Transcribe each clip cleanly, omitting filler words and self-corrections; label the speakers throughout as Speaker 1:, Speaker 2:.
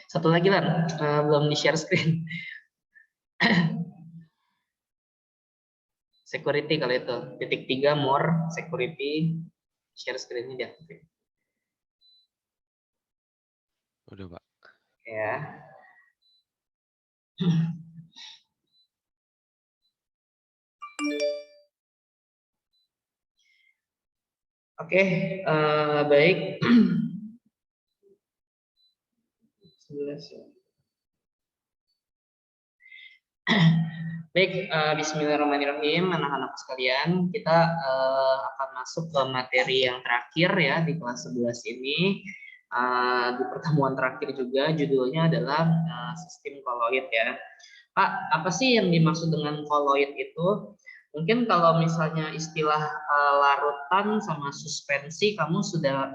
Speaker 1: Satu lagi Lan, belum di share screen. Security kalau itu, titik 3 more security, share screen-nya dia.
Speaker 2: Udah, Pak.
Speaker 1: Ya. Oke, baik. 11 ya. Baik, bismillahirrahmanirrahim, anak-anak sekalian. Kita akan masuk ke materi yang terakhir ya di kelas 11 ini. Di pertemuan terakhir juga judulnya adalah sistem koloid ya. Pak, apa sih yang dimaksud dengan koloid itu? Mungkin kalau misalnya istilah larutan sama suspensi kamu udah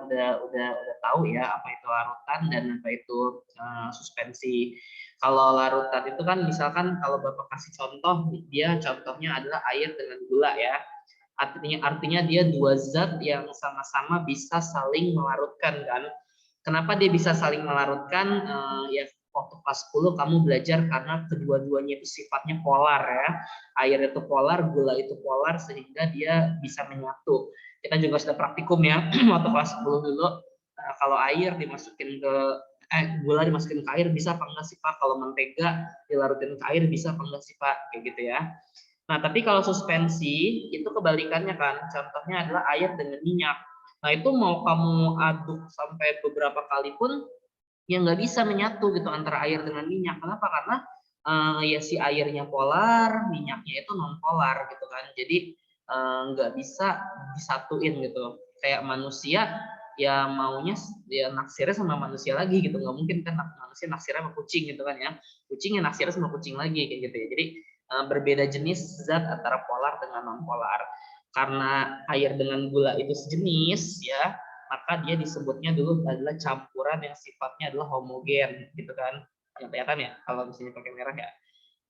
Speaker 1: tahu ya apa itu larutan dan apa itu suspensi. Kalau larutan itu kan misalkan kalau Bapak kasih contoh, dia contohnya adalah air dengan gula ya. Artinya dia dua zat yang sama-sama bisa saling melarutkan kan. Kenapa dia bisa saling melarutkan? Ya waktu kelas 10 kamu belajar karena kedua-duanya itu sifatnya polar ya. Air itu polar, gula itu polar sehingga dia bisa menyatu. Kita juga sudah praktikum ya waktu kelas 10 dulu. Kalau air dimasukin ke gula dimasukin ke air bisa apa enggak sih Pak? Kalau mentega dilarutin ke air bisa apa enggak sih Pak? Kayak gitu ya. Nah, tapi kalau suspensi itu kebalikannya kan. Contohnya adalah air dengan minyak. Nah, itu mau kamu aduk sampai beberapa kali pun ya nggak bisa menyatu gitu antara air dengan minyak. Kenapa? Karena ya si airnya polar, minyaknya itu non polar gitu kan. Jadi nggak bisa disatuin gitu. Kayak manusia ya maunya ya naksirnya sama manusia lagi gitu, nggak mungkin kan manusia naksirnya sama kucing gitu kan ya, kucing ya naksirnya sama kucing lagi kayak gitu ya. Jadi berbeda jenis zat antara polar dengan non polar. Karena air dengan gula itu sejenis ya, maka dia disebutnya dulu adalah campuran yang sifatnya adalah homogen gitu kan. Yang kelihatan ya kalau misalnya pakai merah ya.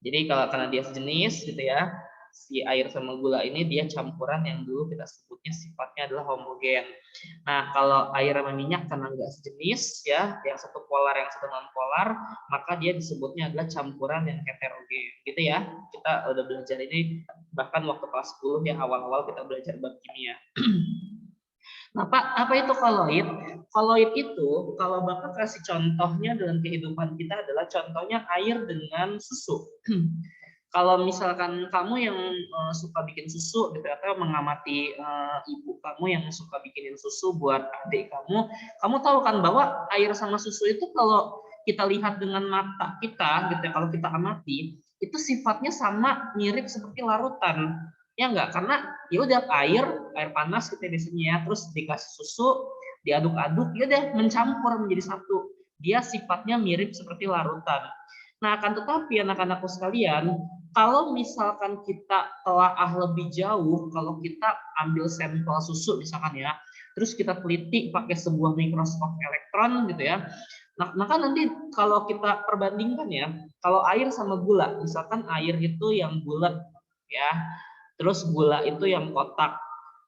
Speaker 1: Jadi kalau karena dia sejenis gitu ya, si air sama gula ini dia campuran yang dulu kita sebutnya sifatnya adalah homogen. Nah, kalau air sama minyak karena enggak sejenis ya, yang satu polar yang satu non polar, maka dia disebutnya adalah campuran yang heterogen gitu ya. Kita udah belajar ini bahkan waktu kelas 10 ya, awal-awal kita belajar bab kimia. Nah, Pak, apa itu koloid? Koloid itu kalau Bapak kasih contohnya dalam kehidupan kita adalah contohnya air dengan susu. Kalau misalkan kamu yang suka bikin susu gitu atau mengamati ibu kamu yang suka bikinin susu buat adik kamu tahu kan bahwa air sama susu itu kalau kita lihat dengan mata kita gitu ya, kalau kita amati itu sifatnya sama mirip seperti larutan. Ya enggak, karena ya udah air panas gitu biasanya ya, terus dikasih susu, diaduk-aduk, ya udah mencampur menjadi satu. Dia sifatnya mirip seperti larutan. Nah, akan tetapi anak-anakku sekalian, kalau misalkan kita telaah lebih jauh, kalau kita ambil sampel susu misalkan ya, terus kita teliti pakai sebuah mikroskop elektron gitu ya. Nah, maka nanti kalau kita perbandingkan ya, kalau air sama gula, misalkan air itu yang bulat ya, terus gula itu yang kotak.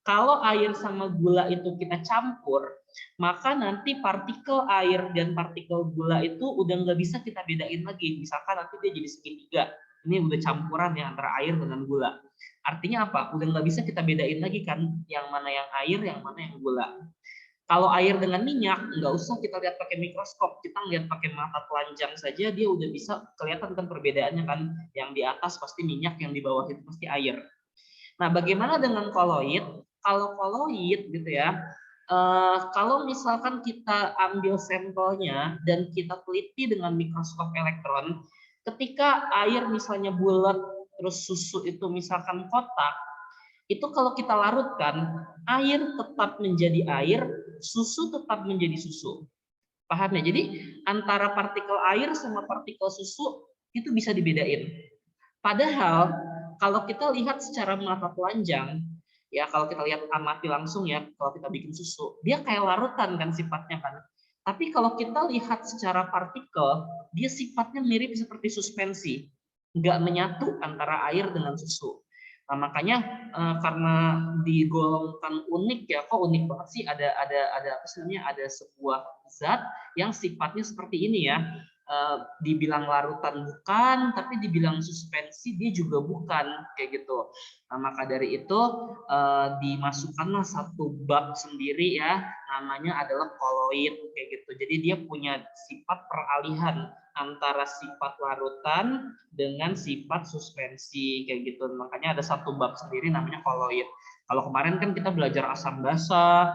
Speaker 1: Kalau air sama gula itu kita campur, maka nanti partikel air dan partikel gula itu udah nggak bisa kita bedain lagi. Misalkan nanti dia jadi segitiga. Ini udah campuran ya antara air dengan gula. Artinya apa? Udah nggak bisa kita bedain lagi kan yang mana yang air, yang mana yang gula. Kalau air dengan minyak, nggak usah kita lihat pakai mikroskop, kita lihat pakai mata telanjang saja, dia udah bisa kelihatan kan perbedaannya kan. Yang di atas pasti minyak, yang di bawah itu pasti air. Nah, bagaimana dengan koloid? Kalau koloid gitu ya, kalau misalkan kita ambil sampelnya dan kita teliti dengan mikroskop elektron, ketika air misalnya bulat, terus susu itu misalkan kotak, itu kalau kita larutkan, air tetap menjadi air, susu tetap menjadi susu. Paham ya? Jadi antara partikel air sama partikel susu itu bisa dibedain. Padahal kalau kita lihat secara mata telanjang, ya kalau kita lihat amati langsung ya, kalau kita bikin susu, dia kayak larutan kan sifatnya kan. Tapi kalau kita lihat secara partikel, dia sifatnya mirip seperti suspensi, nggak menyatu antara air dengan susu. Nah, makanya karena digolongkan unik ya, kok unik banget sih, ada apa sih namanya, ada sebuah zat yang sifatnya seperti ini ya. Dibilang larutan bukan, tapi dibilang suspensi dia juga bukan, kayak gitu. Nah, maka dari itu dimasukkanlah satu bab sendiri ya, namanya adalah koloid, kayak gitu. Jadi dia punya sifat peralihan antara sifat larutan dengan sifat suspensi, kayak gitu. Makanya ada satu bab sendiri namanya koloid. Kalau kemarin kan kita belajar asam basa,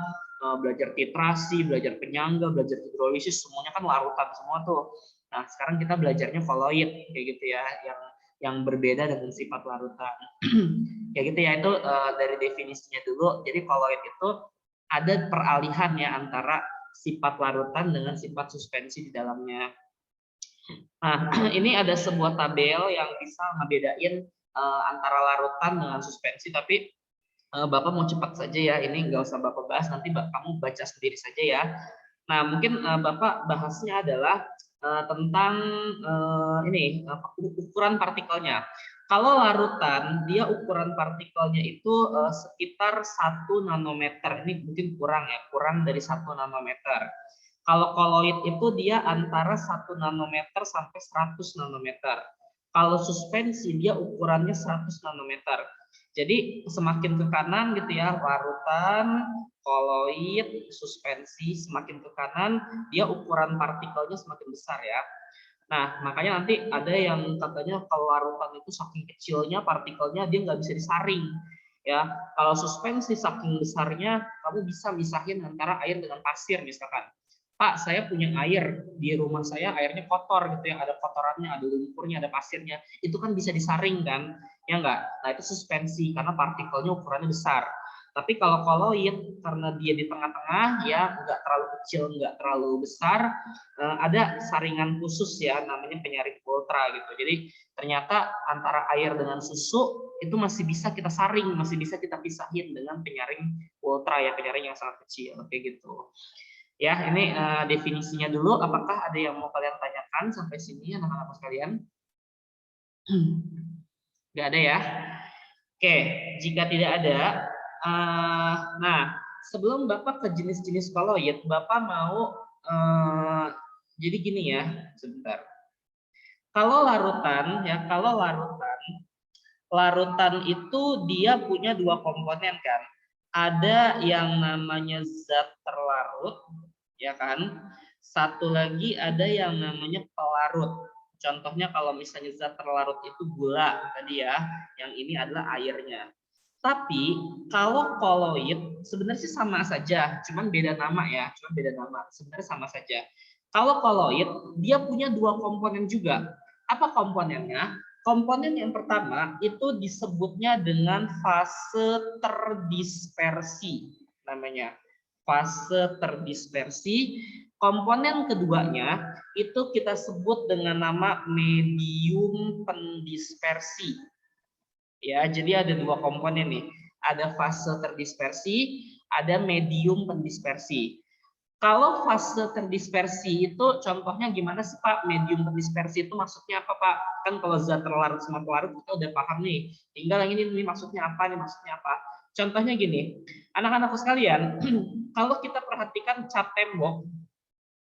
Speaker 1: belajar titrasi, belajar penyangga, belajar hidrolisis, semuanya kan larutan semua tuh. Nah, sekarang kita belajarnya koloid, kayak gitu ya, yang berbeda dengan sifat larutan. Kayak gitu ya, itu dari definisinya dulu. Jadi koloid itu ada peralihan ya antara sifat larutan dengan sifat suspensi di dalamnya. Nah, ini ada sebuah tabel yang bisa ngebedain antara larutan dengan suspensi, tapi Bapak mau cepat saja ya, ini nggak usah Bapak bahas, nanti kamu baca sendiri saja ya. Nah, mungkin Bapak bahasnya adalah tentang ini ukuran partikelnya. Kalau larutan, dia ukuran partikelnya itu sekitar 1 nanometer. Ini mungkin kurang ya, kurang dari 1 nanometer. Kalau koloid itu dia antara 1 nanometer sampai 100 nanometer. Kalau suspensi dia ukurannya 100 nanometer. Jadi semakin ke kanan gitu ya, larutan, koloid, suspensi, semakin ke kanan dia ukuran partikelnya semakin besar ya. Nah, makanya nanti ada yang katanya kalau larutan itu saking kecilnya partikelnya dia nggak bisa disaring. Ya, kalau suspensi saking besarnya kamu bisa misahin antara air dengan pasir misalkan. Pak, saya punya air di rumah saya, airnya kotor gitu ya, ada kotorannya, ada lumpurnya, ada pasirnya. Itu kan bisa disaring kan? Ya enggak? Nah, itu suspensi karena partikelnya ukurannya besar. Tapi kalau koloid karena dia di tengah-tengah ya, enggak terlalu kecil, enggak terlalu besar, ada saringan khusus ya namanya penyaring ultra gitu. Jadi ternyata antara air dengan susu itu masih bisa kita saring, masih bisa kita pisahin dengan penyaring ultra ya, penyaring yang sangat kecil kayak gitu. Ya, ini definisinya dulu. Apakah ada yang mau kalian tanyakan sampai sini, anak-anak sekalian? Nggak ada ya? Oke, jika tidak ada, nah sebelum Bapak ke jenis-jenis koloid, Bapak mau, jadi gini ya, sebentar. Kalau larutan, ya kalau larutan itu dia punya 2 komponen kan. Ada yang namanya zat terlarut, ya kan? Satu lagi ada yang namanya pelarut. Contohnya kalau misalnya zat terlarut itu gula tadi ya, yang ini adalah airnya. Tapi kalau koloid sebenarnya sih sama saja, cuman beda nama ya, cuman beda nama. Sebenarnya sama saja. Kalau koloid dia punya 2 komponen juga. Apa komponennya? Komponen yang pertama itu disebutnya dengan fase terdispersi namanya. Fase terdispersi. Komponen keduanya itu kita sebut dengan nama medium pendispersi. Ya, jadi ada 2 komponen nih. Ada fase terdispersi, ada medium pendispersi. Kalau fase terdispersi itu contohnya gimana sih Pak? Medium terdispersi itu maksudnya apa Pak? Kan kalau zat terlarut sama pelarut kita udah paham nih. Tinggal yang ini maksudnya apa, nih maksudnya apa. Contohnya gini, anak-anakku sekalian, kalau kita perhatikan cat tembok,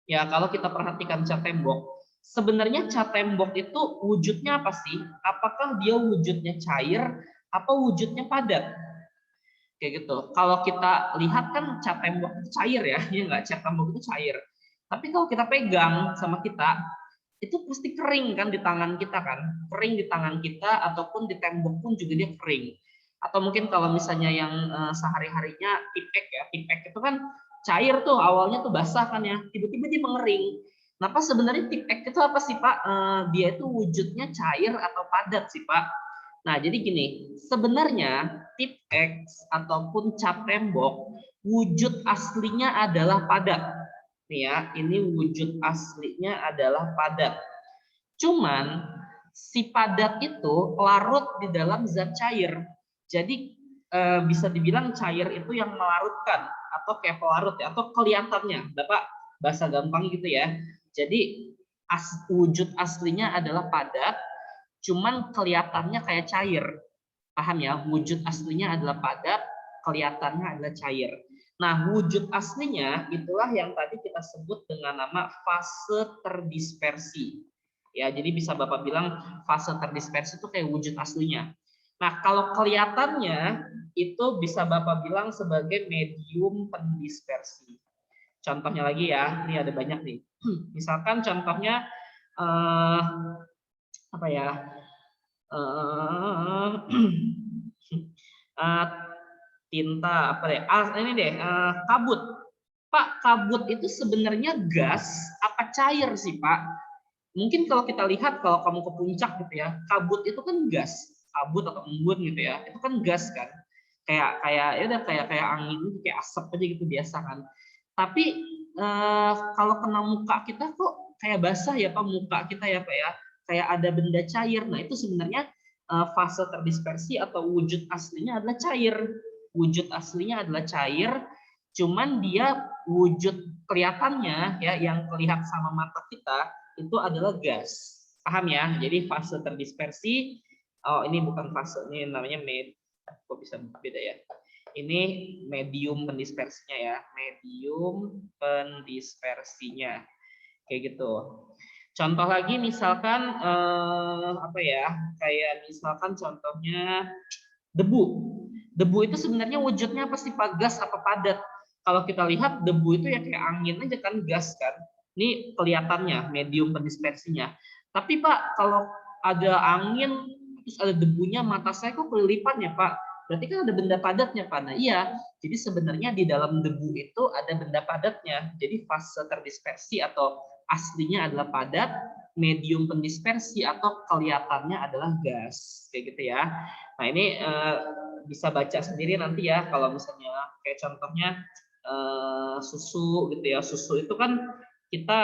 Speaker 1: ya kalau kita perhatikan cat tembok, sebenarnya cat tembok itu wujudnya apa sih? Apakah dia wujudnya cair, apa wujudnya padat? Kayak gitu. Kalau kita lihat kan cat tembok itu cair ya, ya nggak, cat tembok itu cair. Tapi kalau kita pegang sama kita, itu pasti kering kan di tangan kita kan, kering di tangan kita ataupun di tembok pun juga dia kering. Atau mungkin kalau misalnya yang sehari-harinya tipek ya, tipek itu kan cair tuh awalnya tuh basah kan ya, tiba-tiba dia mengering. Nah, pas sebenarnya tipek itu apa sih Pak? Dia itu wujudnya cair atau padat sih Pak? Nah, jadi gini, sebenarnya tip X ataupun cat tembok, wujud aslinya adalah padat. Nih ya, ini wujud aslinya adalah padat. Cuman si padat itu larut di dalam zat cair. Jadi bisa dibilang cair itu yang melarutkan atau kayak pelarut ya, atau kelihatannya. Bapak bahasa gampang gitu ya. Jadi wujud aslinya adalah padat, cuman kelihatannya kayak cair. Paham ya? Wujud aslinya adalah padat, kelihatannya adalah cair. Nah, wujud aslinya itulah yang tadi kita sebut dengan nama fase terdispersi. Ya, jadi bisa Bapak bilang fase terdispersi itu kayak wujud aslinya. Nah, kalau kelihatannya itu bisa Bapak bilang sebagai medium pendispersi. Contohnya lagi ya, ini ada banyak nih. Misalkan contohnya apa ya? Tinta apa deh? Ini deh, kabut. Pak, kabut itu sebenarnya gas apa cair sih, Pak? Mungkin kalau kita lihat kalau kamu ke puncak gitu ya, kabut itu kan gas, kabut atau embun gitu ya, itu kan gas kan, kayak ya udah kayak angin, kayak asap aja gitu biasa kan. Tapi kalau kena muka kita kok kayak basah ya Pak muka kita ya Pak ya, kayak ada benda cair. Nah itu sebenarnya fase terdispersi atau wujud aslinya adalah cair. Wujud aslinya adalah cair, cuman dia wujud kelihatannya ya yang terlihat sama mata kita itu adalah gas. Paham ya? Jadi fase terdispersi, oh ini bukan fase, ini namanya kok bisa beda ya? Ini medium pendispersinya ya, medium pendispersinya. Kayak gitu. Contoh lagi misalkan apa ya? Kayak misalkan contohnya debu. Debu itu sebenarnya wujudnya apa sih Pak? Gas apa padat? Kalau kita lihat debu itu ya kayak angin aja kan, gas kan. Ini kelihatannya medium pendispersinya. Tapi Pak, kalau ada angin terus ada debunya, mata saya kok kelilipan ya Pak? Berarti kan ada benda padatnya Pak. Nah iya, jadi sebenarnya di dalam debu itu ada benda padatnya. Jadi fase terdispersi atau aslinya adalah padat, medium pendispersi atau kelihatannya adalah gas. Kayak gitu ya. Nah ini bisa baca sendiri nanti ya kalau misalnya kayak contohnya susu gitu ya. Susu itu kan kita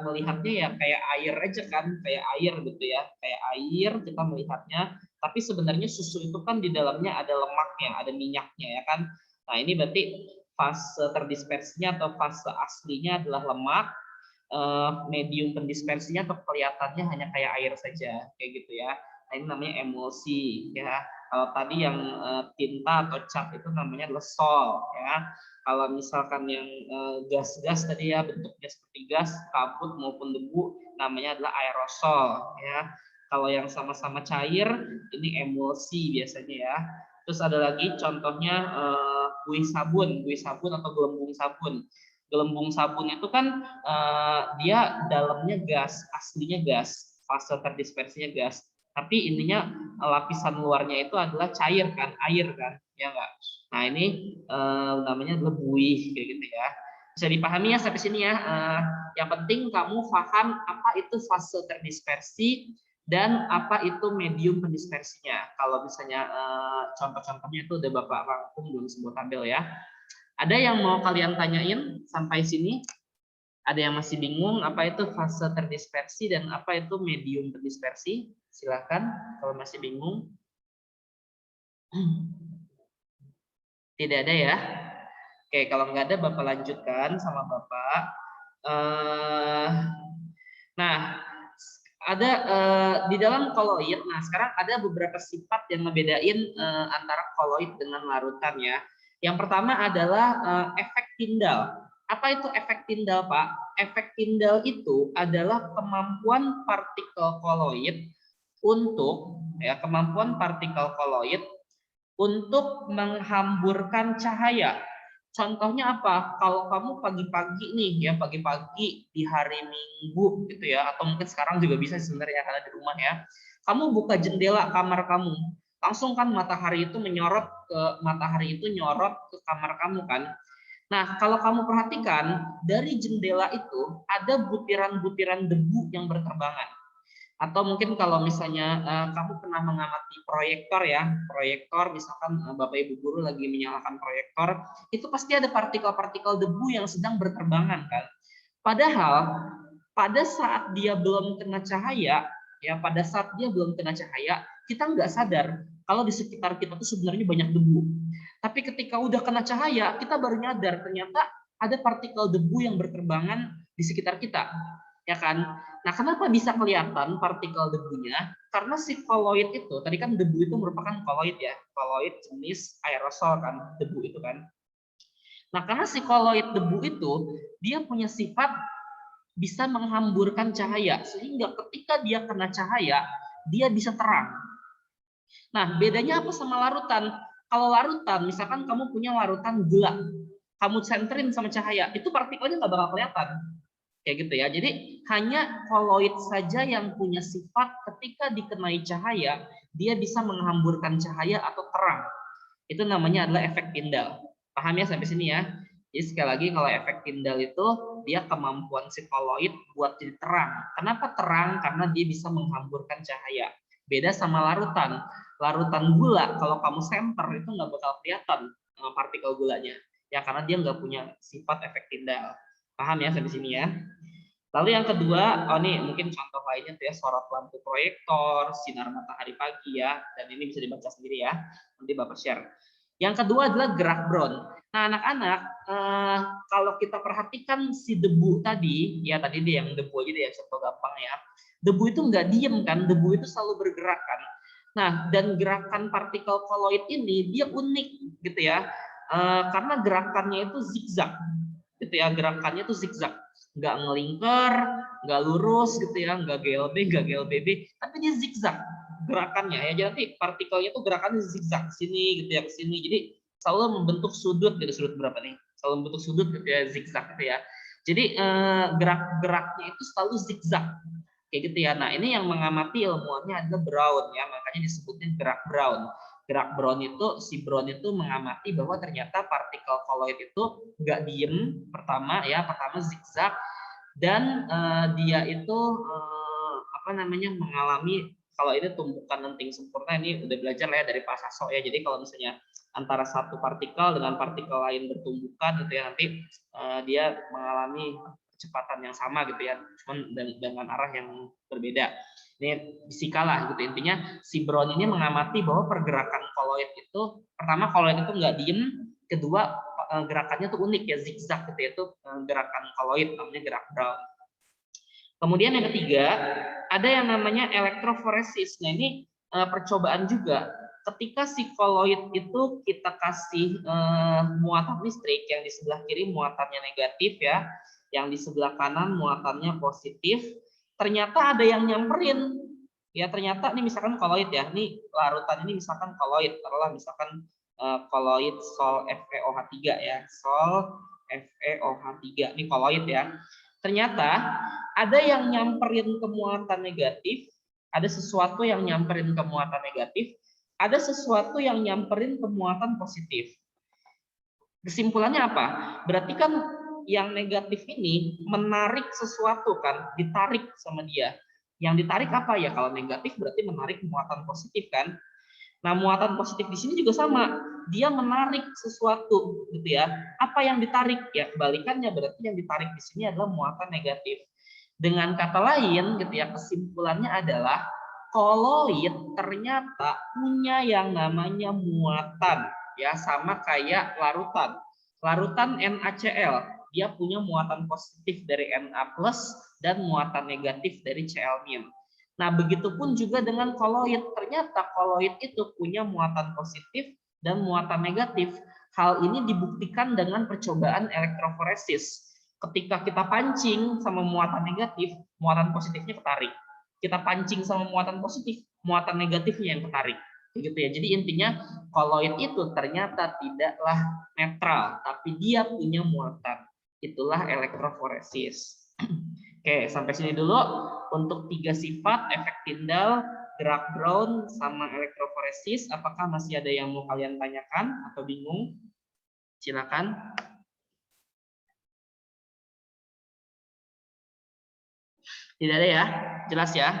Speaker 1: melihatnya ya kayak air aja kan, kayak air gitu ya, kayak air kita melihatnya. Tapi sebenarnya susu itu kan di dalamnya ada lemaknya, ada minyaknya ya kan. Nah ini berarti fase terdispersinya atau fase aslinya adalah lemak, medium pendispersinya atau kelihatannya hanya kayak air saja, kayak gitu ya. Nah, ini namanya emulsi ya. Kalau tadi yang tinta atau cat itu namanya adalah sol ya. Kalau misalkan yang gas-gas tadi ya bentuknya seperti gas, kabut maupun debu namanya adalah aerosol ya. Kalau yang sama-sama cair ini emulsi biasanya ya. Terus ada lagi contohnya buih sabun atau gelembung sabun. Gelembung sabun itu kan dia dalamnya gas, aslinya gas, fase terdispersinya gas. Tapi intinya lapisan luarnya itu adalah cair kan, air kan, ya enggak? Nah ini namanya adalah buih kayak gitu ya. Bisa dipahami ya sampai sini ya. Yang penting kamu paham apa itu fase terdispersi dan apa itu medium pendispersinya. Kalau misalnya contoh-contohnya itu udah Bapak rangkum dalam sebuah tabel ya. Ada yang mau kalian tanyain sampai sini? Ada yang masih bingung apa itu fase terdispersi dan apa itu medium terdispersi? Silakan kalau masih bingung. Tidak ada ya? Oke, kalau nggak ada Bapak lanjutkan sama Bapak. Nah, ada di dalam koloid. Nah, sekarang ada beberapa sifat yang ngebedain antara koloid dengan larutan ya. Yang pertama adalah efek Tyndall. Apa itu efek Tyndall, Pak? Efek Tyndall itu adalah kemampuan partikel koloid untuk menghamburkan cahaya. Contohnya apa? Kalau kamu pagi-pagi nih ya, pagi-pagi di hari Minggu gitu ya, atau mungkin sekarang juga bisa sebenarnya karena di rumah ya. Kamu buka jendela kamar kamu, langsung kan matahari itu nyorot ke kamar kamu kan. Nah, kalau kamu perhatikan dari jendela itu ada butiran-butiran debu yang berterbangan. Atau mungkin kalau misalnya kamu pernah mengamati proyektor ya, proyektor misalkan Bapak Ibu guru lagi menyalakan proyektor, itu pasti ada partikel-partikel debu yang sedang berterbangan kan. Padahal pada saat dia belum kena cahaya, kita nggak sadar kalau di sekitar kita tuh sebenarnya banyak debu. Tapi ketika udah kena cahaya, kita baru nyadar ternyata ada partikel debu yang berterbangan di sekitar kita. ya kan? Nah, kenapa bisa kelihatan partikel debunya? Karena si koloid itu, tadi kan debu itu merupakan koloid ya, koloid jenis aerosol kan, debu itu kan. Nah, karena si koloid debu itu dia punya sifat bisa menghamburkan cahaya, sehingga ketika dia kena cahaya, dia bisa terang. Nah, bedanya apa sama larutan? Kalau larutan, misalkan kamu punya larutan gula, kamu senterin sama cahaya, itu partikelnya nggak bakal kelihatan. Kayak gitu ya. Jadi hanya koloid saja yang punya sifat ketika dikenai cahaya, dia bisa menghamburkan cahaya atau terang. Itu namanya adalah efek Tyndall. Paham ya sampai sini ya? Jadi sekali lagi kalau efek Tyndall itu dia kemampuan si koloid buat jadi terang. Kenapa terang? Karena dia bisa menghamburkan cahaya. Beda sama larutan. Larutan gula kalau kamu senter itu nggak bakal kelihatan partikel gulanya. Ya karena dia nggak punya sifat efek Tyndall. Paham ya sampai sini ya? Lalu yang kedua, oh nih mungkin contoh lainnya tuh ya sorot lampu proyektor, sinar matahari pagi ya, dan ini bisa dibaca sendiri ya. Nanti Bapak share. Yang kedua adalah gerak Brown. Nah anak-anak, kalau kita perhatikan si debu tadi, ya tadi dia yang debu aja deh yang contoh gampang ya. Debu itu nggak diem kan, debu itu selalu bergerak kan. Nah dan gerakan partikel koloid ini dia unik gitu ya, karena gerakannya itu zigzag gitu ya, gerakannya itu zigzag, nggak ngelingkar, nggak lurus gitu ya, nggak GLB, nggak GLBB, tapi dia zigzag gerakannya ya. Jadi partikelnya itu gerakannya zigzag sini gitu ya, ke sini. Jadi selalu membentuk sudut gitu, sudut berapa nih? Selalu membentuk sudut gitu ya, zigzag gitu ya. Jadi gerak-geraknya itu selalu zigzag kayak gitu ya. Nah ini yang mengamati ilmuannya adalah Brown ya, makanya disebutnya gerak Brown. Gerak Brown itu, si Brown itu mengamati bahwa ternyata partikel koloid itu nggak diem, pertama ya, pertama zigzag, dan dia itu apa namanya mengalami, kalau ini tumbukan lenting sempurna, ini udah belajar lah ya dari Pak Sasso ya. Jadi kalau misalnya antara satu partikel dengan partikel lain bertumbukan gitu ya, nanti dia mengalami kecepatan yang sama gitu ya, cuman dengan arah yang berbeda. Ini fisika lah gitu. Intinya si Brown ini mengamati bahwa pergerakan koloid itu, pertama koloid itu nggak diem, kedua gerakannya tuh unik ya, zigzag gitu ya, itu gerakan koloid namanya gerak Brown. Kemudian yang ketiga ada yang namanya elektroforesis. Nah ini percobaan juga. Ketika si koloid itu kita kasih muatan listrik, yang di sebelah kiri muatannya negatif ya, yang di sebelah kanan muatannya positif, ternyata ada yang nyamperin. Ya ternyata ini misalkan koloid ya, ini larutan ini misalkan koloid, taruhlah misalkan koloid Sol FeOH3 ya, Sol FeOH3, ini koloid ya. Ternyata ada yang nyamperin ke muatan negatif, ada sesuatu yang nyamperin ke muatan negatif, ada sesuatu yang nyamperin ke muatan positif. Kesimpulannya apa? Berarti kan yang negatif ini menarik sesuatu kan, ditarik sama dia. Yang ditarik apa ya? Kalau negatif berarti menarik muatan positif kan. Nah, muatan positif di sini juga sama. Dia menarik sesuatu gitu ya. Apa yang ditarik? Ya, kebalikannya berarti yang ditarik di sini adalah muatan negatif. Dengan kata lain gitu ya, kesimpulannya adalah koloid ternyata punya yang namanya muatan ya, sama kayak larutan. Larutan NaCl, dia punya muatan positif dari Na+ dan muatan negatif dari Cl-. Nah, begitupun juga dengan koloid. Ternyata koloid itu punya muatan positif dan muatan negatif. Hal ini dibuktikan dengan percobaan elektroforesis. Ketika kita pancing sama muatan negatif, muatan positifnya ketarik. Kita pancing sama muatan positif, muatan negatifnya yang ketarik. Begitu ya. Jadi intinya koloid itu ternyata tidaklah netral, tapi dia punya muatan. Itulah elektroforesis. Oke, sampai sini dulu untuk 3 sifat efek Tyndall, gerak Brown, sama elektroforesis. Apakah masih ada yang mau kalian tanyakan atau bingung? Silakan. Tidak ada ya? Jelas ya?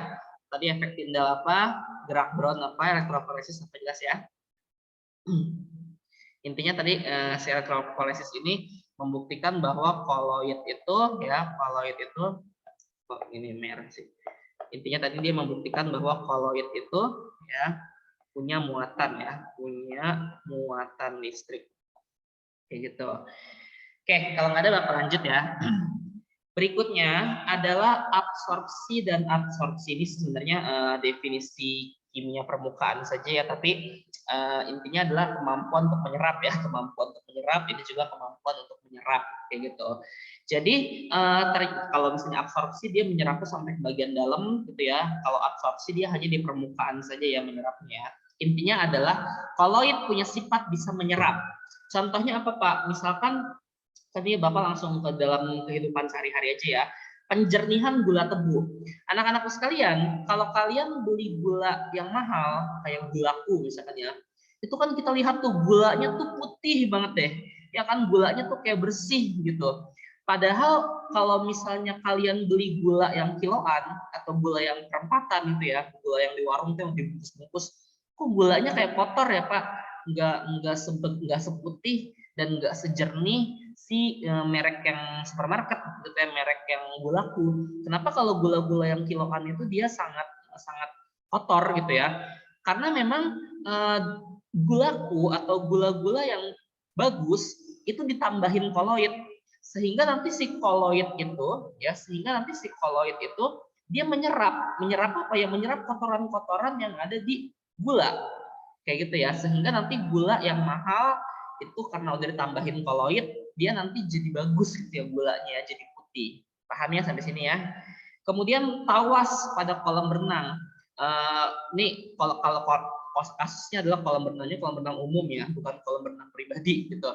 Speaker 1: Tadi efek Tyndall apa, gerak Brown apa, elektroforesis apa, jelas ya? Intinya tadi si elektroforesis ini membuktikan bahwa koloid itu ya, koloid itu ini merah sih. Intinya tadi dia membuktikan bahwa koloid itu ya punya muatan ya, punya muatan listrik. Kayak gitu. Oke, kalau nggak ada Bapak lanjut ya. Berikutnya adalah absorpsi dan adsorpsi. Ini sebenarnya definisi kimia permukaan saja ya, tapi intinya adalah kemampuan untuk menyerap ya, kemampuan untuk menyerap, ini juga kemampuan untuk menyerap kayak gitu. Jadi kalau misalnya absorpsi dia menyerapnya sampai ke bagian dalam gitu ya. Kalau adsorpsi dia hanya di permukaan saja ya menyerapnya. Intinya adalah koloid punya sifat bisa menyerap. Contohnya apa Pak? Misalkan tadi Bapak langsung ke dalam kehidupan sehari-hari aja ya. Penjernihan gula tebu. Anak-anakku sekalian, kalau kalian beli gula yang mahal, kayak gulaku misalkan ya, itu kan kita lihat tuh gulanya tuh putih banget deh. Ya kan gulanya tuh kayak bersih gitu. Padahal kalau misalnya kalian beli gula yang kiloan atau gula yang perempatan gitu ya, gula yang di warung tuh yang dibungkus-bungkus, kok gulanya kayak kotor ya Pak? Nggak seputih dan nggak sejernih si merek yang supermarket gitu ya, merek yang gulaku. Kenapa kalau gula-gula yang kiloan itu dia sangat sangat kotor gitu ya? Karena memang gulaku atau gula-gula yang bagus itu ditambahin koloid sehingga nanti si koloid itu ya dia menyerap apa ya, menyerap kotoran-kotoran yang ada di gula kayak gitu ya, sehingga nanti gula yang mahal itu karena udah ditambahin koloid dia nanti jadi bagus gitu ya, gulanya jadi putih. Paham ya sampai sini ya? Kemudian tawas pada kolam renang. Nih kalau kasusnya adalah kolam renang umum ya, bukan kolam renang pribadi gitu.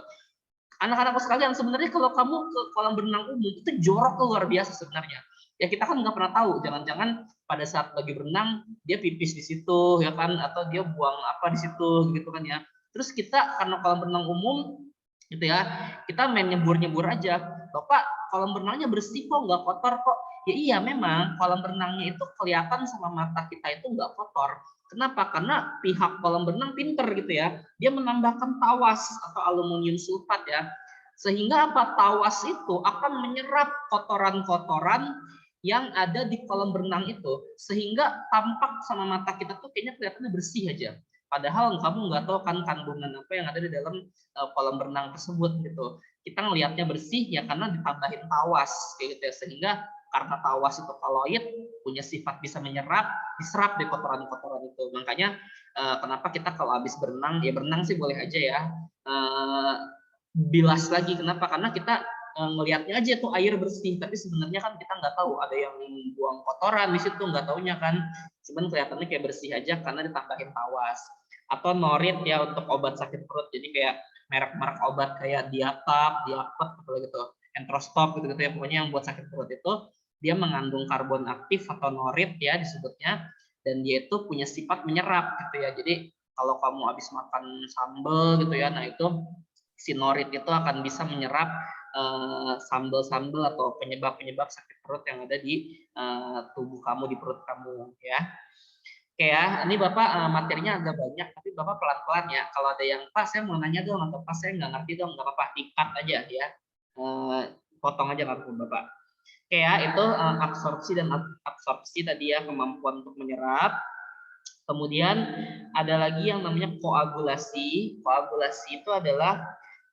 Speaker 1: Anak-anakku sekalian, sebenarnya kalau kamu ke kolam renang umum itu jorok luar biasa sebenarnya. Ya kita kan nggak pernah tahu, jangan-jangan pada saat lagi berenang dia pipis di situ ya kan, atau dia buang apa di situ gitu kan ya. Terus kita karena kolam renang umum gitu ya, kita main nyebur-nyebur aja. Bapak, kolam renangnya bersih kok, nggak kotor kok. Ya iya memang kolam renangnya itu kelihatan sama mata kita itu nggak kotor. Kenapa? Karena pihak kolam renang pinter gitu ya. Dia menambahkan tawas atau aluminium sulfat ya. Sehingga apa? Tawas itu akan menyerap kotoran-kotoran yang ada di kolam renang itu. Sehingga tampak sama mata kita tuh kayaknya kelihatannya bersih aja. Padahal kamu nggak tahu kan kandungan apa yang ada di dalam kolam renang tersebut gitu. Kita ngelihatnya bersih ya karena ditambahin tawas kayak gitu ya. Sehingga karena tawas itu koloid punya sifat bisa menyerap, diserap di kotoran-kotoran itu. Makanya kenapa kita kalau habis berenang, ya berenang sih boleh aja ya, bilas lagi. Kenapa? Karena kita ngelihatnya aja tuh air bersih, tapi sebenarnya kan kita nggak tahu ada yang buang kotoran di situ, nggak taunya kan. Cuman kelihatannya kayak bersih aja karena ditambahin tawas. Atau norit ya untuk obat sakit perut. Jadi kayak merek-merek obat kayak Diatap, apa gitu, Entrostop gitu ya, pokoknya yang buat sakit perut itu dia mengandung karbon aktif atau norit ya disebutnya, dan dia itu punya sifat menyerap gitu ya. Jadi kalau kamu habis makan sambal gitu ya, nah itu si norit itu akan bisa menyerap sambal-sambal atau penyebab-penyebab sakit perut yang ada di tubuh kamu, di perut kamu ya. Oke ya, ini Bapak materinya agak banyak, tapi Bapak pelan-pelan ya. Kalau ada yang pas, saya mau nanya dong, atau pas saya nggak ngerti dong, nggak apa-apa, di-cut aja ya. Potong aja nggak Bapak. Oke ya, itu absorpsi dan absorpsi tadi ya, kemampuan untuk menyerap. Kemudian ada lagi yang namanya koagulasi. Koagulasi itu adalah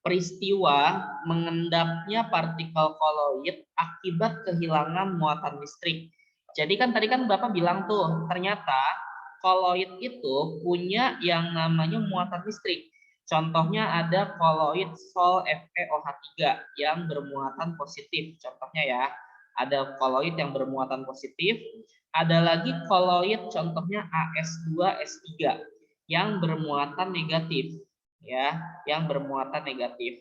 Speaker 1: peristiwa mengendapnya partikel koloid akibat kehilangan muatan listrik. Jadi kan tadi kan Bapak bilang tuh, ternyata koloid itu punya yang namanya muatan listrik. Contohnya ada koloid Sol FeOH3 yang bermuatan positif. Contohnya ya, ada koloid yang bermuatan positif, ada lagi koloid contohnya AS2S3 yang bermuatan negatif ya, yang bermuatan negatif.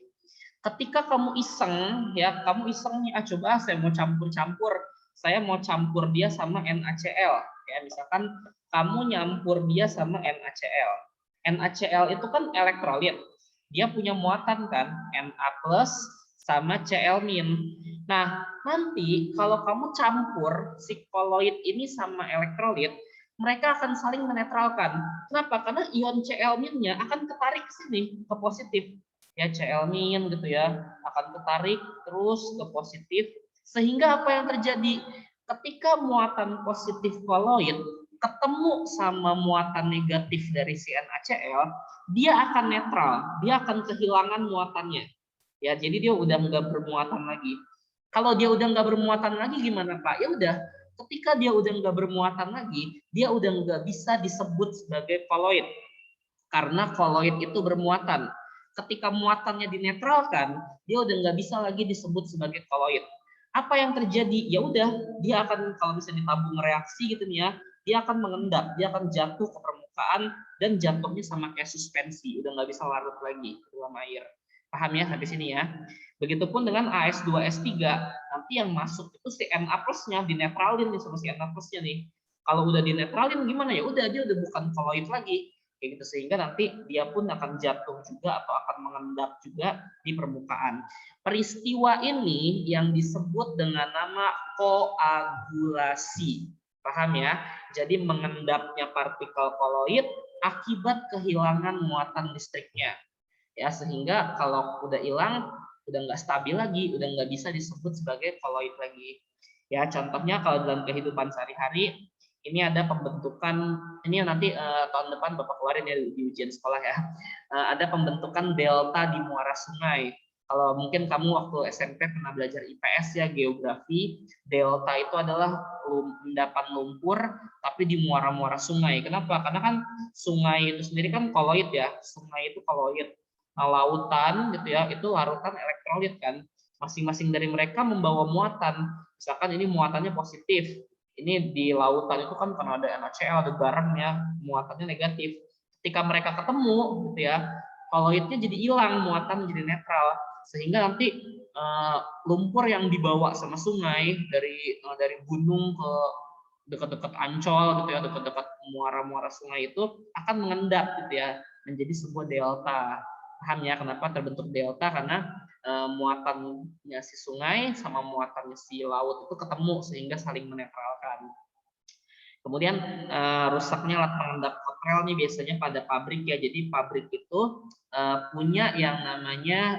Speaker 1: Ketika kamu iseng ya, kamu iseng nih, coba saya mau campur-campur, saya mau campur dia sama NaCl ya, misalkan kamu nyampur dia sama NaCl. NaCl itu kan elektrolit, dia punya muatan kan, Na+ sama Cl-. Nah, nanti kalau kamu campur si koloid ini sama elektrolit, mereka akan saling menetralkan. Kenapa? Karena ion Cl-nya akan ketarik ke sini, ke positif. Ya Cl- gitu ya, akan ketarik terus ke positif. Sehingga apa yang terjadi? Ketika muatan positif koloid ketemu sama muatan negatif dari si NaCl, dia akan netral, dia akan kehilangan muatannya. Ya, jadi dia udah nggak bermuatan lagi. Kalau dia udah nggak bermuatan lagi gimana Pak? Ya udah, ketika dia udah nggak bermuatan lagi, dia udah nggak bisa disebut sebagai koloid. Karena koloid itu bermuatan. Ketika muatannya dinetralkan, dia udah nggak bisa lagi disebut sebagai koloid. Apa yang terjadi? Ya udah, dia akan kalau misalnya ditabung reaksi gitu nih ya, dia akan mengendap, dia akan jatuh ke permukaan dan jatuhnya sama kayak suspensi, udah nggak bisa larut lagi ke dalam air. Paham ya sampai sini ya? Begitupun dengan AS2S3, nanti yang masuk itu si Na plusnya dinetralin nih sama si Na plusnya nih. Kalau udah dinetralin gimana ya? Udah dia udah bukan koloid lagi. Kayak gitu, sehingga nanti dia pun akan jatuh juga atau akan mengendap juga di permukaan. Peristiwa ini yang disebut dengan nama koagulasi. Paham ya? Jadi mengendapnya partikel koloid akibat kehilangan muatan listriknya. Ya, sehingga kalau udah hilang, udah nggak stabil lagi, udah nggak bisa disebut sebagai koloid lagi. Ya, contohnya kalau dalam kehidupan sehari-hari, ini ada pembentukan, ini nanti tahun depan Bapak keluarin ya di ujian sekolah ya. Ada pembentukan delta di muara sungai. Kalau mungkin kamu waktu SMP pernah belajar IPS ya, geografi, delta itu adalah endapan lumpur tapi di muara-muara sungai. Kenapa? Karena kan sungai itu sendiri kan koloid ya, sungai itu koloid. Nah, lautan gitu ya, itu larutan elektrolit kan. Masing-masing dari mereka membawa muatan. Misalkan ini muatannya positif, ini di lautan itu kan karena ada NaCl, ada garam ya, muatannya negatif. Ketika mereka ketemu gitu ya, koloidnya jadi hilang, muatan jadi netral, sehingga nanti lumpur yang dibawa sama sungai dari gunung ke dekat-dekat Ancol gitu ya, dekat-dekat muara-muara sungai itu akan mengendap gitu ya, menjadi sebuah delta. Paham ya kenapa terbentuk delta? Karena muatannya si sungai sama muatannya si laut itu ketemu sehingga saling menetralkan. Kemudian rusaknya alat pengendap kotrel nih biasanya pada pabrik ya. Jadi pabrik itu punya yang namanya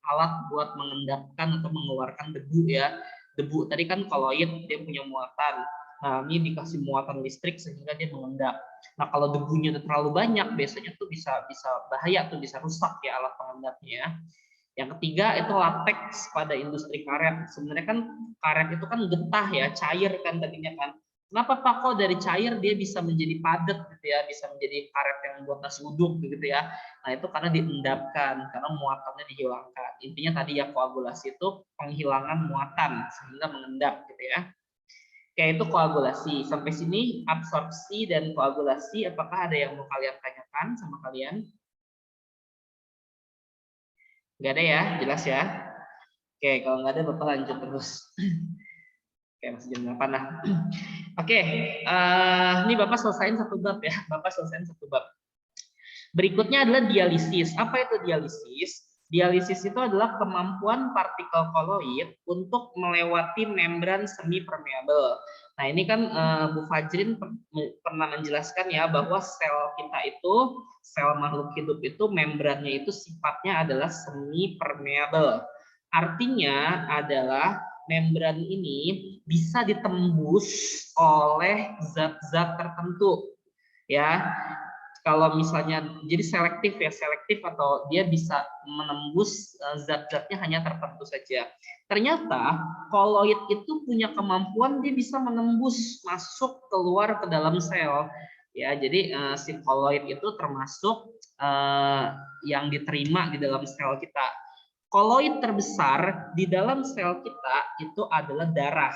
Speaker 1: alat buat mengendapkan atau mengeluarkan debu ya. Debu tadi kan koloid, dia punya muatan. Nah, ini dikasih muatan listrik sehingga dia mengendap. Nah, kalau debunya terlalu banyak, biasanya tuh bisa bahaya tuh, bisa rusak ya alat pengendapnya. Yang ketiga itu latex pada industri karet. Sebenarnya kan karet itu kan getah ya, cair kan tadinya kan. Kenapa Pak kok dari cair dia bisa menjadi padat gitu ya, bisa menjadi karet yang buat nasi uduk gitu ya. Nah, itu karena diendapkan, karena muatannya dihilangkan. Intinya tadi ya koagulasi itu penghilangan muatan sehingga mengendap gitu ya. Kayak itu koagulasi. Sampai sini absorpsi dan koagulasi, apakah ada yang mau kalian tanyakan sama kalian? Nggak ada ya, jelas ya. Oke, kalau nggak ada Bapak lanjut terus. Oke, masih jam 8 lah. Oke, ini Bapak selesaiin satu bab ya. Bapak selesaiin satu bab. Berikutnya adalah dialisis. Apa itu dialisis? Dialisis itu adalah kemampuan partikel koloid untuk melewati membran semi permeabel. Nah, ini kan Bu Fajrin pernah menjelaskan ya bahwa sel kita itu, sel makhluk hidup itu membrannya itu sifatnya adalah semi permeabel. Artinya adalah membran ini bisa ditembus oleh zat-zat tertentu. Ya, kalau misalnya jadi selektif atau dia bisa menembus zat-zatnya hanya tertentu saja. Ternyata koloid itu punya kemampuan dia bisa menembus masuk keluar ke dalam sel. Ya, jadi si koloid itu termasuk yang diterima di dalam sel kita. Koloid terbesar di dalam sel kita itu adalah darah.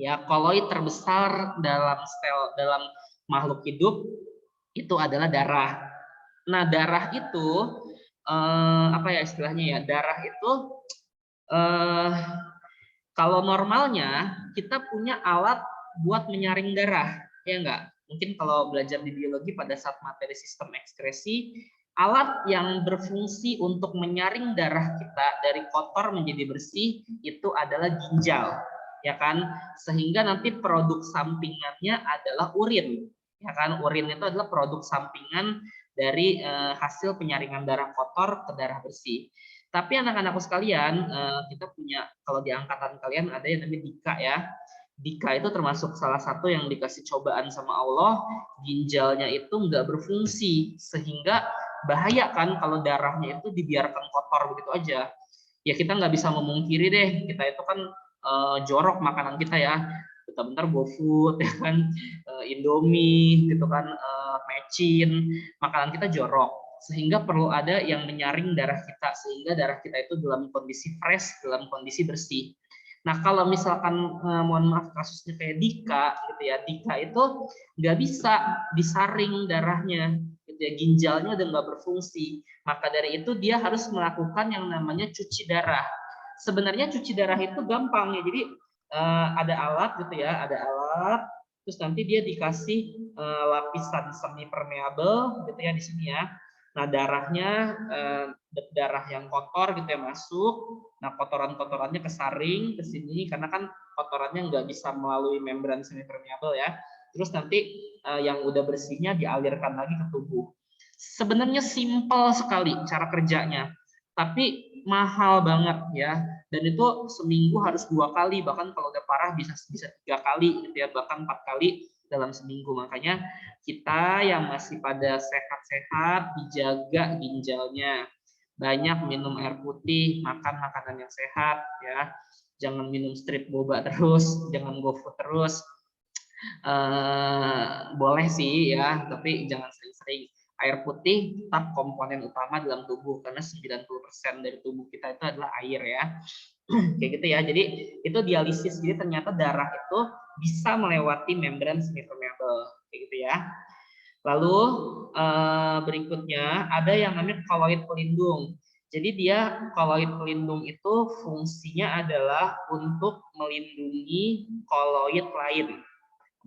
Speaker 1: Ya, koloid terbesar dalam makhluk hidup itu adalah darah. Nah, darah itu apa ya istilahnya ya? Darah itu kalau normalnya kita punya alat buat menyaring darah, ya enggak? Mungkin kalau belajar di biologi pada saat materi sistem ekskresi, alat yang berfungsi untuk menyaring darah kita dari kotor menjadi bersih itu adalah ginjal, ya kan? Sehingga nanti produk sampingannya adalah urin. Ya kan, urin itu adalah produk sampingan dari hasil penyaringan darah kotor ke darah bersih. Tapi anak-anakku sekalian, kita punya, kalau di angkatan kalian ada yang namanya Dika ya. Dika itu termasuk salah satu yang dikasih cobaan sama Allah, ginjalnya itu nggak berfungsi, sehingga bahaya kan kalau darahnya itu dibiarkan kotor begitu aja. Ya kita nggak bisa memungkiri deh, kita itu kan jorok makanan kita ya. Bentar-bentar GoFood, ya kan, Indomie, gitu kan, mecin, makanan kita jorok. Sehingga perlu ada yang menyaring darah kita, sehingga darah kita itu dalam kondisi fresh, dalam kondisi bersih. Nah kalau misalkan, mohon maaf kasusnya kayak Dika, gitu ya, Dika itu nggak bisa disaring darahnya, gitu ya, ginjalnya udah nggak berfungsi. Maka dari itu dia harus melakukan yang namanya cuci darah. Sebenarnya cuci darah itu gampang ya, jadi ada alat gitu ya, ada alat, terus nanti dia dikasih lapisan semi permeable gitu ya di sini ya. Nah darahnya, darah yang kotor gitu ya masuk, nah kotoran-kotorannya kesaring ke sini karena kan kotorannya nggak bisa melalui membran semi permeable ya. Terus nanti yang udah bersihnya dialirkan lagi ke tubuh. Sebenarnya simpel sekali cara kerjanya, tapi mahal banget ya. Dan itu seminggu harus 2 kali, bahkan kalau udah parah bisa bisa 3 kali gitu ya, bahkan 4 kali dalam seminggu. Makanya kita yang masih pada sehat-sehat dijaga ginjalnya, banyak minum air putih, makan makanan yang sehat ya, jangan minum strip boba terus, jangan GoFood terus. Boleh sih ya, tapi jangan sering-sering. Air putih tetap komponen utama dalam tubuh karena 90% dari tubuh kita itu adalah air ya. Kayak gitu ya. Jadi itu dialisis. Jadi ternyata darah itu bisa melewati membran semipermeable kayak gitu ya. Lalu berikutnya ada yang namanya koloid pelindung. Jadi dia koloid pelindung itu fungsinya adalah untuk melindungi koloid lain,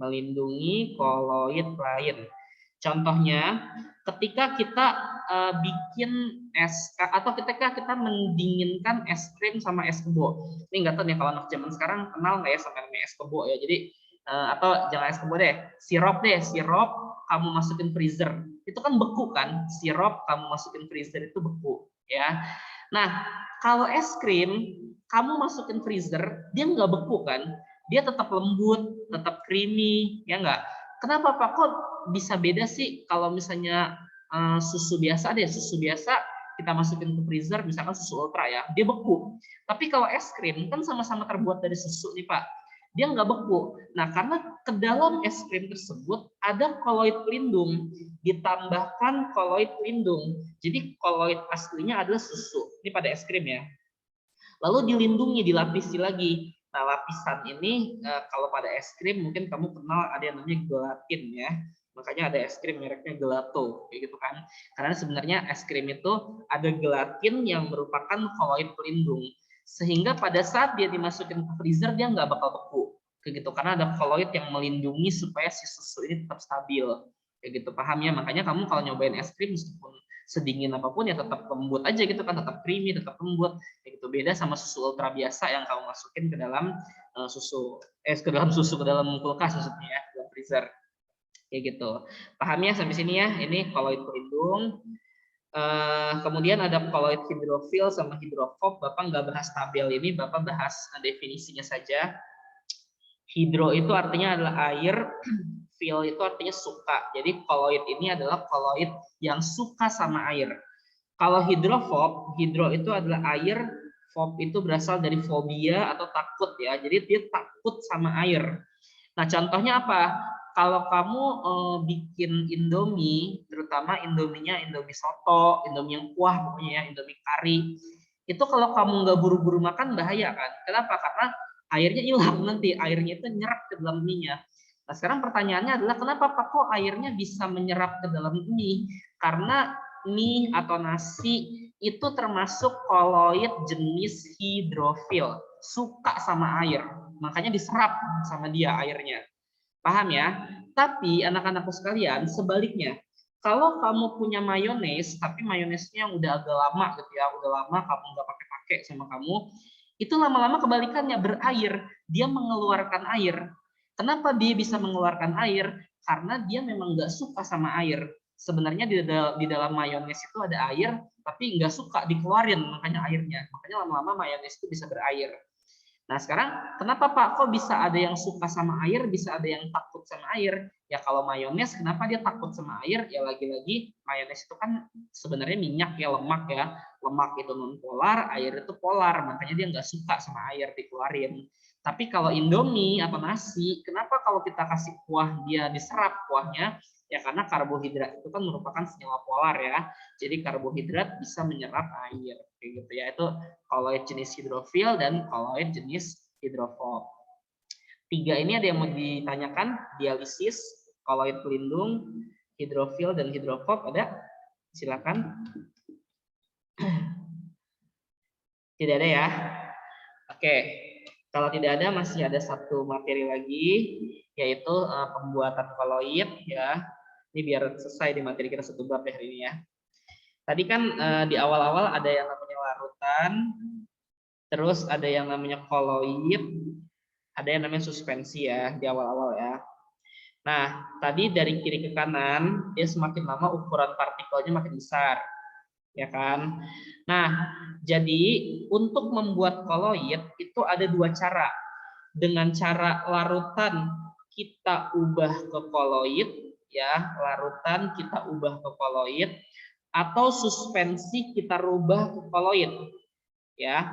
Speaker 1: melindungi koloid lain. Contohnya, ketika kita bikin es atau ketika kita mendinginkan es krim sama es kebo. Ini nggak tahu nih kalau anak zaman sekarang kenal nggak ya sama namanya es kebo ya. Jadi atau jangan es kebo deh, sirup kamu masukin freezer. Itu kan beku kan, sirup kamu masukin freezer itu beku ya. Nah, kalau es krim kamu masukin freezer, dia nggak beku kan? Dia tetap lembut, tetap creamy, ya nggak? Kenapa Pak? Kok bisa beda sih kalau misalnya susu biasa deh, susu biasa kita masukin ke freezer, misalkan susu ultra ya, dia beku. Tapi kalau es krim kan sama-sama terbuat dari susu nih Pak, dia nggak beku. Nah karena ke dalam es krim tersebut ada koloid pelindung, ditambahkan koloid pelindung. Jadi koloid aslinya adalah susu. Ini pada es krim ya. Lalu dilindungi, dilapisi lagi. Nah, lapisan ini kalau pada es krim mungkin kamu kenal ada yang namanya gelatin ya. Makanya ada es krim mereknya gelato, kayak gitu kan. Karena sebenarnya es krim itu ada gelatin yang merupakan koloid pelindung. Sehingga pada saat dia dimasukin ke freezer dia nggak bakal beku. Kayak gitu, karena ada koloid yang melindungi supaya si susu ini tetap stabil. Kayak gitu, paham ya? Makanya kamu kalau nyobain es krim meskipun sedingin apapun ya tetap lembut aja gitu kan, tetap creamy, tetap lembut. Kayak gitu, beda sama susu ultra biasa yang kamu masukin ke dalam ke dalam kulkas maksudnya ya, dalam freezer. Kayak gitu. Paham ya sampai sini ya? Ini koloid pelindung. Kemudian ada koloid hidrofil sama hidrofob. Bapak nggak bahas tabel ini, Bapak bahas definisinya saja. Hidro itu artinya adalah air, fil itu artinya suka. Jadi koloid ini adalah koloid yang suka sama air. Kalau hidrofob, hidro itu adalah air, fob itu berasal dari fobia atau takut ya. Jadi dia takut sama air. Nah, contohnya apa? Kalau kamu bikin Indomie, terutama Indominya Indomie soto, Indomie yang kuah pokoknya ya, Indomie kari. Itu kalau kamu nggak buru-buru makan bahaya kan? Kenapa? Karena airnya hilang nanti, airnya itu nyerap ke dalam mie-nya. Nah, sekarang pertanyaannya adalah kenapa Pak kok airnya bisa menyerap ke dalam mie? Karena mie atau nasi itu termasuk koloid jenis hidrofil, suka sama air, makanya diserap sama dia airnya. Paham ya? Tapi anak-anakku sekalian, sebaliknya, kalau kamu punya mayones, tapi mayonesnya yang udah agak lama gitu ya, udah lama kamu nggak pakai-pakai sama kamu, itu lama-lama kebalikannya berair, dia mengeluarkan air. Kenapa dia bisa mengeluarkan air? Karena dia memang nggak suka sama air. Sebenarnya di dalam mayones itu ada air, tapi nggak suka dikeluarin, makanya airnya. Makanya lama-lama mayones itu bisa berair. Nah, sekarang kenapa Pak kok bisa ada yang suka sama air, bisa ada yang takut sama air? Ya kalau mayones kenapa dia takut sama air? Ya lagi-lagi mayones itu kan sebenarnya minyak ya, lemak ya. Lemak itu non polar, air itu polar, makanya dia nggak suka sama air dikeluarin. Tapi kalau Indomie atau nasi, kenapa kalau kita kasih kuah dia diserap kuahnya? Ya karena karbohidrat itu kan merupakan senyawa polar ya. Jadi karbohidrat bisa menyerap air kayak gitu ya. Itu koloid jenis hidrofil dan koloid jenis hidrofob. Tiga ini ada yang mau ditanyakan? Dialisis, koloid pelindung, hidrofil dan hidrofob ada? Silakan. Tidak ada ya? Oke. Kalau tidak ada masih ada satu materi lagi yaitu pembuatan koloid ya. Ini biar selesai di materi kita satu bab ya hari ini ya. Tadi kan di awal-awal ada yang namanya larutan, terus ada yang namanya koloid, ada yang namanya suspensi ya di awal-awal ya. Nah, tadi dari kiri ke kanan, dia semakin lama ukuran partikelnya makin besar, ya kan? Nah, jadi untuk membuat koloid itu ada dua cara. Dengan cara larutan kita ubah ke koloid, ya, larutan kita ubah ke koloid, atau suspensi kita rubah ke koloid, ya.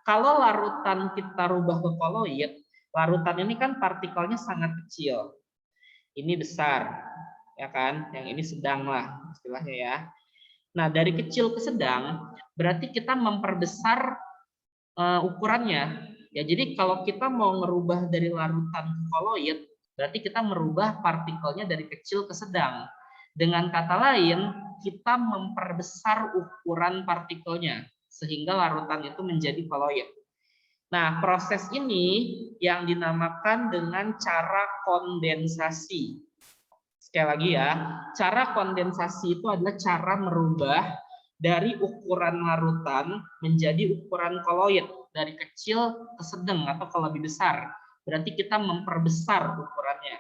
Speaker 1: Kalau larutan kita rubah ke koloid, larutan ini kan partikelnya sangat kecil. Ini besar, ya kan? Yang ini sedang lah istilahnya ya. Nah, dari kecil ke sedang berarti kita memperbesar ukurannya. Ya, jadi kalau kita mau merubah dari larutan ke koloid, berarti kita merubah partikelnya dari kecil ke sedang. Dengan kata lain, kita memperbesar ukuran partikelnya sehingga larutan itu menjadi koloid. Nah, proses ini yang dinamakan dengan cara kondensasi. Sekali lagi ya, cara kondensasi itu adalah cara merubah dari ukuran larutan menjadi ukuran koloid, dari kecil ke sedang atau ke lebih besar. Berarti kita memperbesar ukurannya.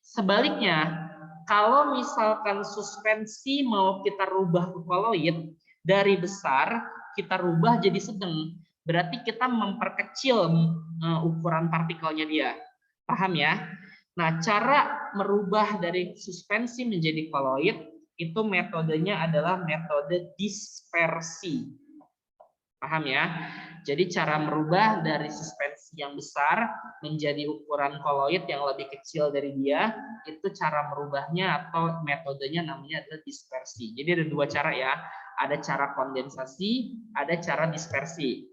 Speaker 1: Sebaliknya, kalau misalkan suspensi mau kita rubah ke koloid, dari besar kita rubah jadi sedang. Berarti kita memperkecil ukuran partikelnya dia. Paham ya? Nah, cara merubah dari suspensi menjadi koloid itu metodenya adalah metode dispersi. Paham ya? Jadi cara merubah dari suspensi yang besar menjadi ukuran koloid yang lebih kecil dari dia, itu cara merubahnya atau metodenya namanya adalah dispersi. Jadi ada dua cara ya, ada cara kondensasi, ada cara dispersi.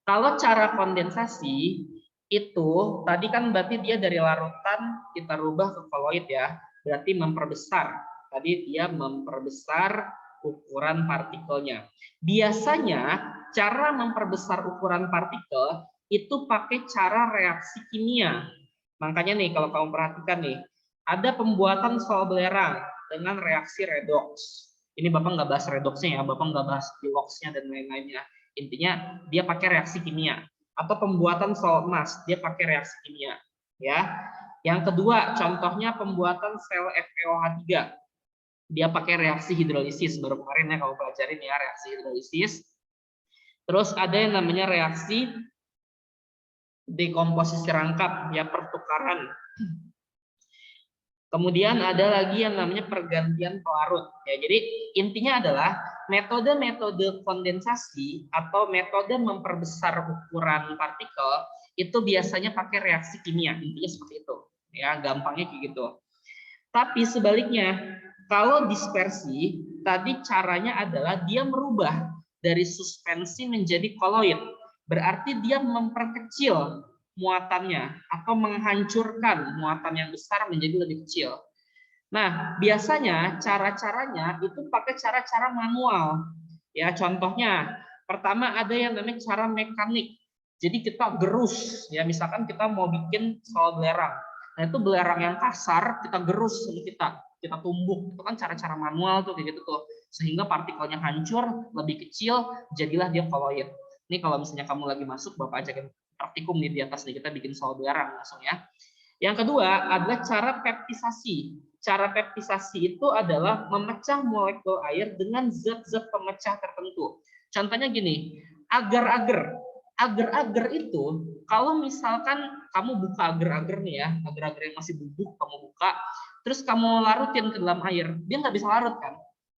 Speaker 1: Kalau cara kondensasi itu tadi kan berarti dia dari larutan kita rubah ke koloid ya, berarti memperbesar. Tadi dia memperbesar ukuran partikelnya. Biasanya cara memperbesar ukuran partikel itu pakai cara reaksi kimia. Makanya nih kalau kamu perhatikan nih, ada pembuatan sel belerang dengan reaksi redox. Ini Bapak nggak bahas redoxnya ya, Bapak nggak bahas piloxnya dan lain-lainnya. Intinya dia pakai reaksi kimia. Atau pembuatan sel emas, dia pakai reaksi kimia. Ya. Yang kedua, contohnya pembuatan sel FeOH3. Dia pakai reaksi hidrolisis. Baru kemarin ya kamu pelajarin ya reaksi hidrolisis. Terus ada yang namanya reaksi dekomposisi rangkap, ya pertukaran. Kemudian ada lagi yang namanya pergantian pelarut. Ya, jadi intinya adalah metode-metode kondensasi atau metode memperbesar ukuran partikel itu biasanya pakai reaksi kimia. Intinya seperti itu. Ya, gampangnya kayak gitu. Tapi sebaliknya, kalau dispersi, tadi caranya adalah dia merubah dari suspensi menjadi koloid. Berarti dia memperkecil muatannya atau menghancurkan muatan yang besar menjadi lebih kecil. Nah, biasanya cara-caranya itu pakai cara-cara manual. Ya, contohnya pertama ada yang namanya cara mekanik. Jadi kita gerus, ya misalkan kita mau bikin soal belerang. Nah, itu belerang yang kasar kita gerus sama kita tumbuk. Itu kan cara-cara manual tuh kayak gitu tuh. Sehingga partikelnya hancur, lebih kecil, jadilah dia koloid. Ini kalau misalnya kamu lagi masuk, Bapak ajakin praktikum nih di atas nih, kita bikin soal belerang langsung ya. Yang kedua adalah cara peptisasi. Cara peptisasi itu adalah memecah molekul air dengan zat-zat pemecah tertentu. Contohnya gini, agar-agar. agar-agar itu, kalau misalkan kamu buka agar-agar nih ya, agar-agar yang masih bubuk kamu buka, terus kamu larutin ke dalam air, dia nggak bisa larut kan.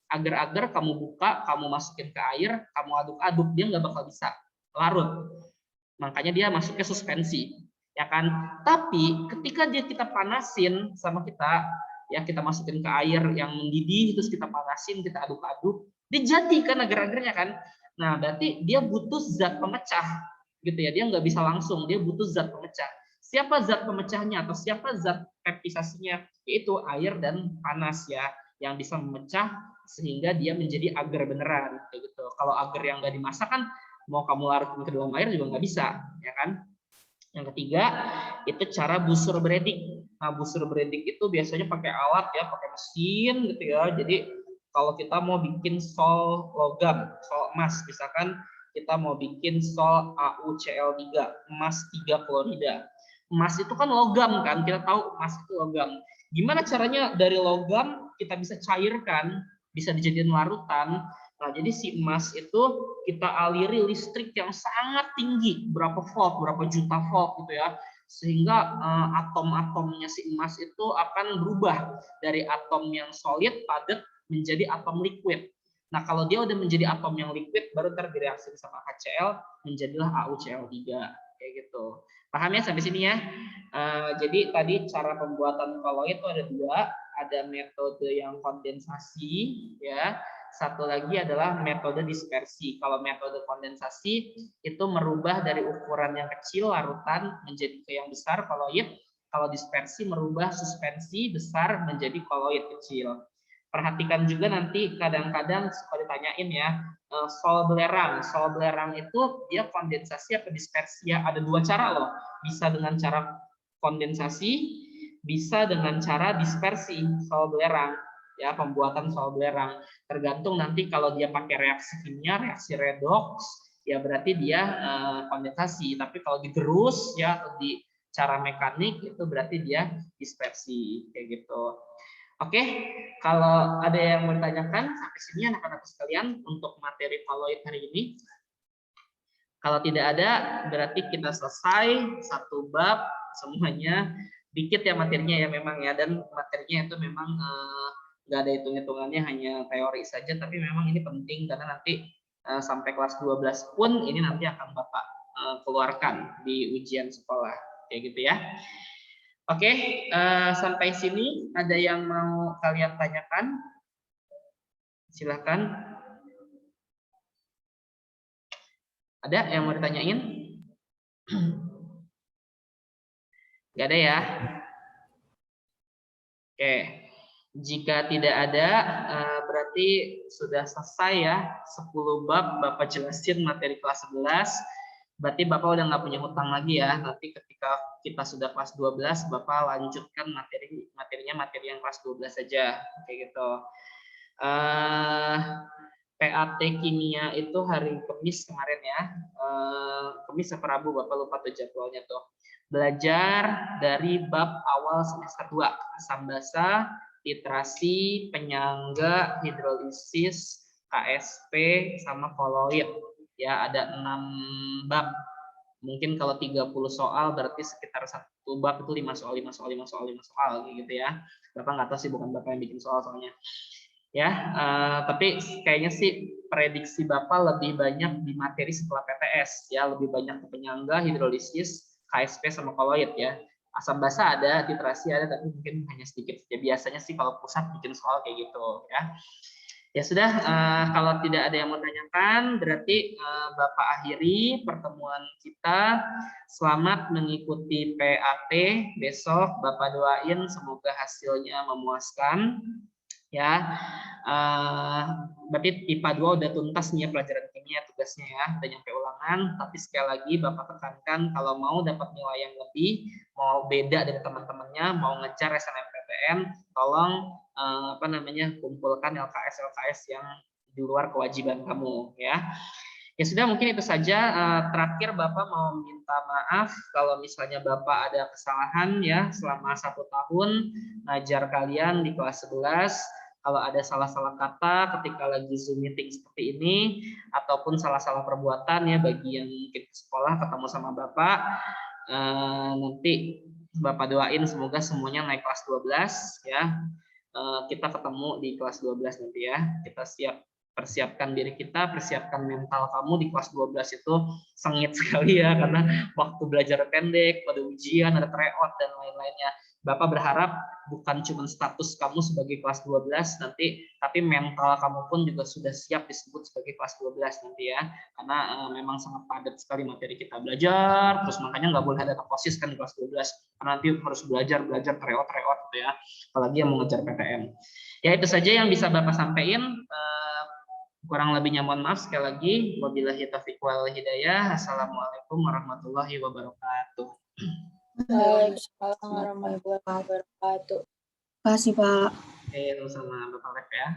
Speaker 1: Agar-agar kamu buka, kamu masukin ke air, kamu aduk-aduk, dia nggak bakal bisa larut. Makanya dia masuknya suspensi, ya kan? Tapi ketika kita panasin sama kita, ya kita masukin ke air yang mendidih, terus kita panasin, kita aduk-aduk, dia jadi kan agar-agarnya kan. Nah, berarti dia butuh zat pemecah, gitu ya. Dia nggak bisa langsung, dia butuh zat pemecah. Siapa zat pemecahnya atau siapa zat peptisasinya? Yaitu air dan panas ya, yang bisa memecah sehingga dia menjadi agar beneran, gitu. Kalau agar yang nggak dimasak kan mau kamu larutin ke dalam air juga nggak bisa, ya kan? Yang ketiga itu cara busur beredik. Nah, busur beredik itu biasanya pakai alat ya, pakai mesin gitu ya. Jadi kalau kita mau bikin sol logam, sol emas, misalkan kita mau bikin sol AuCl3, emas 3 klorida. Emas itu kan logam kan, kita tahu emas itu logam. Gimana caranya dari logam kita bisa cairkan, bisa dijadikan larutan. Nah, jadi si emas itu kita aliri listrik yang sangat tinggi, berapa volt, berapa juta volt gitu ya, sehingga atom-atomnya si emas itu akan berubah dari atom yang solid, padat, menjadi atom liquid. Nah, kalau dia udah menjadi atom yang liquid, baru ntar direaksi sama HCl, menjadilah AuCl3, kayak gitu. Paham ya sampai sini ya? Jadi tadi cara pembuatan koloid itu ada dua, ada metode yang kondensasi, ya. Satu lagi adalah metode dispersi. Kalau metode kondensasi itu merubah dari ukuran yang kecil larutan menjadi ke yang besar koloid. Kalau dispersi merubah suspensi besar menjadi koloid kecil. Perhatikan juga nanti kadang-kadang suka ditanyain ya, sol belerang. Sol belerang itu dia kondensasi apa dispersi ya? Ada dua cara loh. Bisa dengan cara kondensasi, bisa dengan cara dispersi sol belerang. Ya, pembuatan sol belerang tergantung nanti kalau dia pakai reaksi kimia, reaksi redox, ya berarti dia kondensasi. Tapi kalau digerus ya atau di cara mekanik itu berarti dia dispersi kayak gitu. Oke, kalau ada yang mau ditanyakan sampai sini anak-anak sekalian untuk materi koloid hari ini. Kalau tidak ada berarti kita selesai satu bab semuanya. Dikit ya materinya ya memang ya, dan materinya itu memang nggak ada hitung-hitungannya, hanya teori saja, tapi memang ini penting karena nanti sampai kelas 12 pun ini nanti akan Bapak keluarkan di ujian sekolah kayak gitu ya. Oke, sampai sini ada yang mau kalian tanyakan? Silahkan. Ada yang mau ditanyain? Nggak ada ya? Oke, jika tidak ada berarti sudah selesai ya 10 bab Bapak jelasin materi kelas 11. Berarti Bapak udah nggak punya hutang lagi ya. Nanti ketika kita sudah kelas 12 Bapak lanjutkan materinya materi yang kelas 12 saja. Kayak gitu. PAT kimia itu hari Kamis kemarin ya. Kamis atau Rabu Bapak lupa tuh jadwalnya tuh. Belajar dari bab awal semester 2, asam basa, titrasi, penyangga, hidrolisis, KSP, sama koloid. Ya, ada 6 bab. Mungkin kalau 30 soal berarti sekitar satu bab itu 5 soal, 5 soal, 5 soal, 5 soal gitu ya. Bapak nggak tahu sih, bukan Bapak yang bikin soal soalnya. Ya, tapi kayaknya sih prediksi Bapak lebih banyak di materi setelah PTS ya, lebih banyak ke penyangga, hidrolisis, KSP sama koloid ya. Asam basa ada, titrasi ada, tapi mungkin hanya sedikit. Ya biasanya sih kalau pusat bikin soal kayak gitu ya. Ya sudah, kalau tidak ada yang mau tanyakan, berarti Bapak akhiri pertemuan kita. Selamat mengikuti PAT besok. Bapak doain semoga hasilnya memuaskan. Ya, berarti IPA 2 udah tuntas nih ya pelajaran kimia tugasnya ya, udah nyampe ulangan. Tapi sekali lagi Bapak tekankan kalau mau dapat nilai yang lebih, mau beda dari teman-temannya, mau ngejar SNMPTN, tolong kumpulkan LKS yang di luar kewajiban kamu ya. Ya sudah, mungkin itu saja. Terakhir Bapak mau minta maaf kalau misalnya Bapak ada kesalahan ya selama 1 tahun ngajar kalian di kelas 11. Kalau ada salah-salah kata ketika lagi Zoom meeting seperti ini, ataupun salah-salah perbuatan ya bagi yang mungkin ke sekolah ketemu sama Bapak, nanti Bapak doain semoga semuanya naik kelas 12 ya. Kita ketemu di kelas 12 nanti ya. Kita persiapkan diri kita, persiapkan mental kamu di kelas 12 itu sengit sekali ya karena waktu belajar pendek, pada ujian, ada tryout dan lain-lainnya. Bapak berharap bukan cuma status kamu sebagai kelas 12 nanti, tapi mental kamu pun juga sudah siap disebut sebagai kelas 12 nanti ya. Karena memang sangat padat sekali materi kita belajar, terus makanya nggak boleh ada terposis kan di kelas 12, karena nanti harus belajar tryout gitu ya, apalagi yang mengejar PTN. Ya itu saja yang bisa Bapak sampaikan. Kurang lebihnya mohon maaf sekali lagi. Wabillahi taufiq wal hidayah. Assalamualaikum warahmatullahi wabarakatuh.
Speaker 3: Waalaikumsalam warahmatullahi wabarakatuh. Terima kasih, Pak.
Speaker 1: Oke, sama Bapak Lev ya.